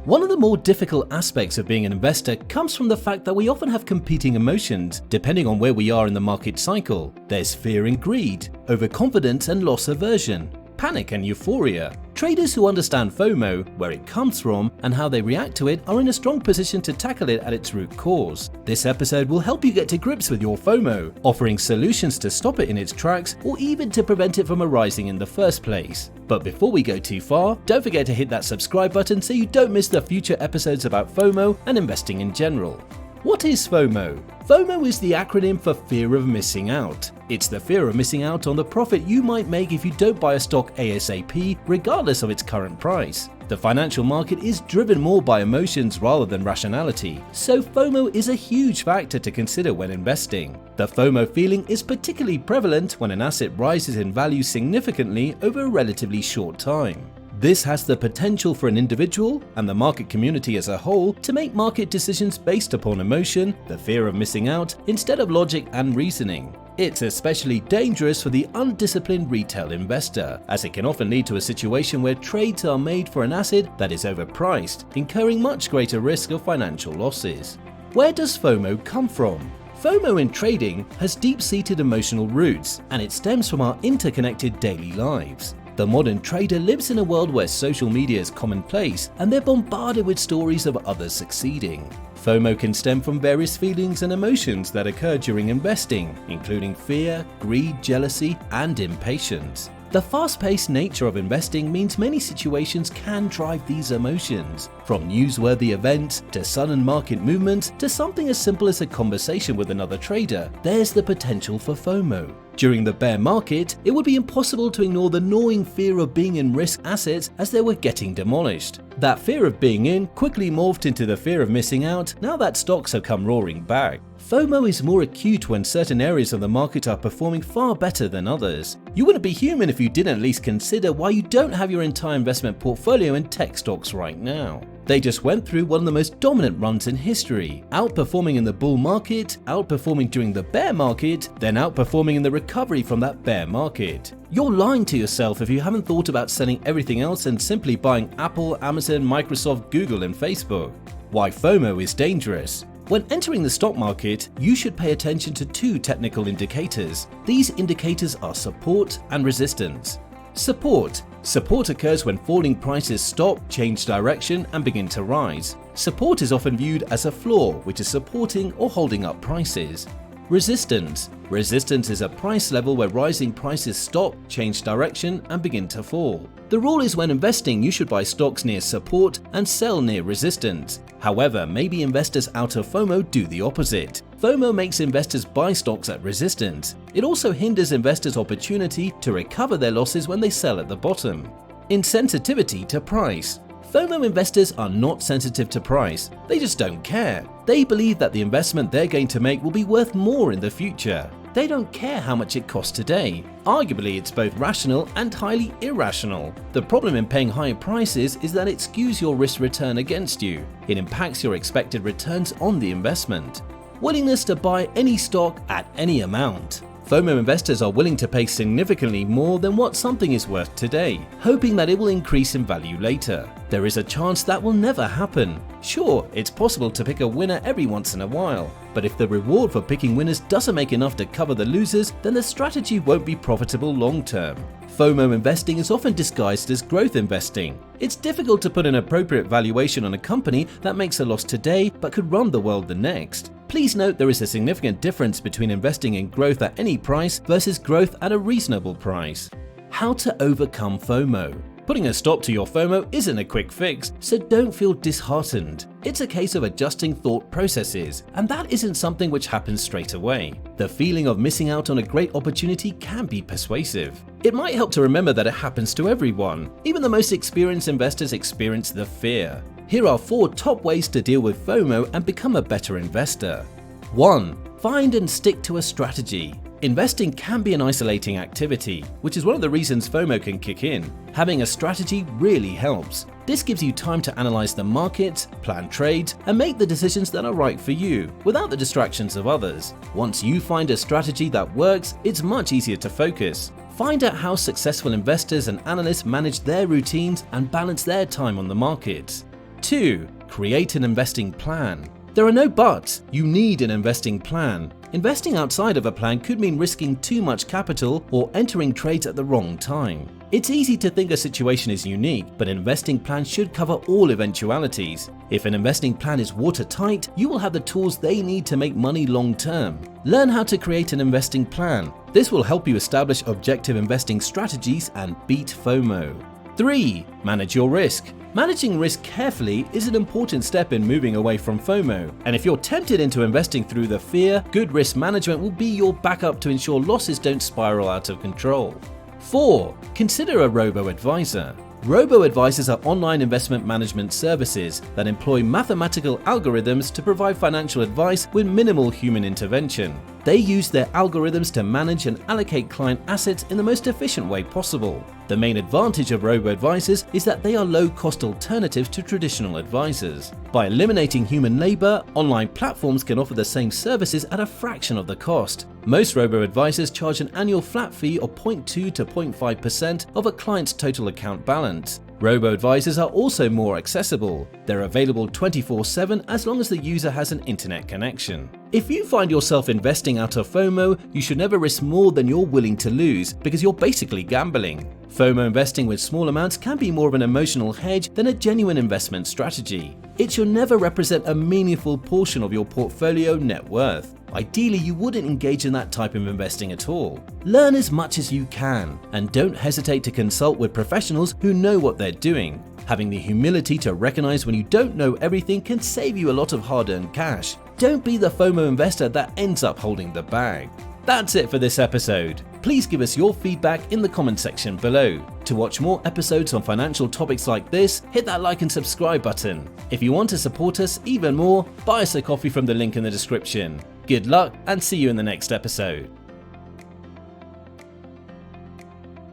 One of the more difficult aspects of being an investor comes from the fact that we often have competing emotions depending on where we are in the market cycle. There's fear and greed, overconfidence and loss aversion, panic and euphoria. Traders who understand FOMO, where it comes from, and how they react to it are in a strong position to tackle it at its root cause. This episode will help you get to grips with your FOMO, offering solutions to stop it in its tracks or even to prevent it from arising in the first place. But before we go too far, don't forget to hit that subscribe button so you don't miss the future episodes about FOMO and investing in general. What is FOMO? FOMO is the acronym for fear of missing out. It's the fear of missing out on the profit you might make if you don't buy a stock ASAP, regardless of its current price. The financial market is driven more by emotions rather than rationality, so FOMO is a huge factor to consider when investing. The FOMO feeling is particularly prevalent when an asset rises in value significantly over a relatively short time. This has the potential for an individual and the market community as a whole to make market decisions based upon emotion, the fear of missing out, instead of logic and reasoning. It's especially dangerous for the undisciplined retail investor, as it can often lead to a situation where trades are made for an asset that is overpriced, incurring much greater risk of financial losses. Where does FOMO come from? FOMO in trading has deep-seated emotional roots, and it stems from our interconnected daily lives. The modern trader lives in a world where social media is commonplace and they're bombarded with stories of others succeeding. FOMO can stem from various feelings and emotions that occur during investing, including fear, greed, jealousy, and impatience. The fast-paced nature of investing means many situations can drive these emotions, from newsworthy events to sudden market movements to something as simple as a conversation with another trader. There's the potential for FOMO. During the bear market, it would be impossible to ignore the gnawing fear of being in risk assets as they were getting demolished. That fear of being in quickly morphed into the fear of missing out now that stocks have come roaring back. FOMO is more acute when certain areas of the market are performing far better than others. You wouldn't be human if you didn't at least consider why you don't have your entire investment portfolio in tech stocks right now. They just went through one of the most dominant runs in history, outperforming in the bull market, outperforming during the bear market, then outperforming in the recovery from that bear market. You're lying to yourself if you haven't thought about selling everything else and simply buying Apple, Amazon, Microsoft, Google, and Facebook. Why FOMO is dangerous. When entering the stock market, you should pay attention to two technical indicators. These indicators are support and resistance. Support occurs when falling prices stop, change direction, and begin to rise. Support is often viewed as a floor, which is supporting or holding up prices. Resistance is a price level where rising prices stop, change direction, and begin to fall. The rule is when investing, you should buy stocks near support and sell near resistance. However, maybe investors out of FOMO do the opposite. FOMO makes investors buy stocks at resistance. It also hinders investors' opportunity to recover their losses when they sell at the bottom. Insensitivity to price. FOMO investors are not sensitive to price, they just don't care. They believe that the investment they're going to make will be worth more in the future. They don't care how much it costs today. Arguably, it's both rational and highly irrational. The problem in paying high prices is that it skews your risk return against you. It impacts your expected returns on the investment. Willingness to buy any stock at any amount. FOMO investors are willing to pay significantly more than what something is worth today, hoping that it will increase in value later. There is a chance that will never happen. Sure, it's possible to pick a winner every once in a while, but if the reward for picking winners doesn't make enough to cover the losers, then the strategy won't be profitable long term. FOMO investing is often disguised as growth investing. It's difficult to put an appropriate valuation on a company that makes a loss today but could run the world the next. Please note there is a significant difference between investing in growth at any price versus growth at a reasonable price. How to overcome FOMO. Putting a stop to your FOMO isn't a quick fix, so don't feel disheartened. It's a case of adjusting thought processes, and that isn't something which happens straight away. The feeling of missing out on a great opportunity can be persuasive. It might help to remember that it happens to everyone. Even the most experienced investors experience the fear. Here are 4 top ways to deal with FOMO and become a better investor. 1. Find and stick to a strategy. Investing can be an isolating activity, which is one of the reasons FOMO can kick in. Having a strategy really helps. This gives you time to analyze the markets, plan trades, and make the decisions that are right for you, without the distractions of others. Once you find a strategy that works, it's much easier to focus. Find out how successful investors and analysts manage their routines and balance their time on the markets. 2. Create an investing plan. There are no buts. You need an investing plan. Investing outside of a plan could mean risking too much capital or entering trades at the wrong time. It's easy to think a situation is unique, but an investing plan should cover all eventualities. If an investing plan is watertight, you will have the tools they need to make money long term. Learn how to create an investing plan. This will help you establish objective investing strategies and beat FOMO. 3. Manage your risk. Managing risk carefully is an important step in moving away from FOMO, and if you're tempted into investing through the fear, good risk management will be your backup to ensure losses don't spiral out of control. 4. Consider a robo-advisor. Robo-advisors are online investment management services that employ mathematical algorithms to provide financial advice with minimal human intervention. They use their algorithms to manage and allocate client assets in the most efficient way possible. The main advantage of robo-advisors is that they are low-cost alternatives to traditional advisors. By eliminating human labor, online platforms can offer the same services at a fraction of the cost. Most robo-advisors charge an annual flat fee of 0.2 to 0.5% of a client's total account balance. Robo-advisors are also more accessible. They're available 24/7 as long as the user has an internet connection. If you find yourself investing out of FOMO, you should never risk more than you're willing to lose, because you're basically gambling. FOMO investing with small amounts can be more of an emotional hedge than a genuine investment strategy. It should never represent a meaningful portion of your portfolio net worth. Ideally, you wouldn't engage in that type of investing at all. Learn as much as you can, and don't hesitate to consult with professionals who know what they're doing. Having the humility to recognize when you don't know everything can save you a lot of hard-earned cash. Don't be the FOMO investor that ends up holding the bag. That's it for this episode. Please give us your feedback in the comment section below. To watch more episodes on financial topics like this, hit that like and subscribe button. If you want to support us even more, buy us a coffee from the link in the description. Good luck and see you in the next episode.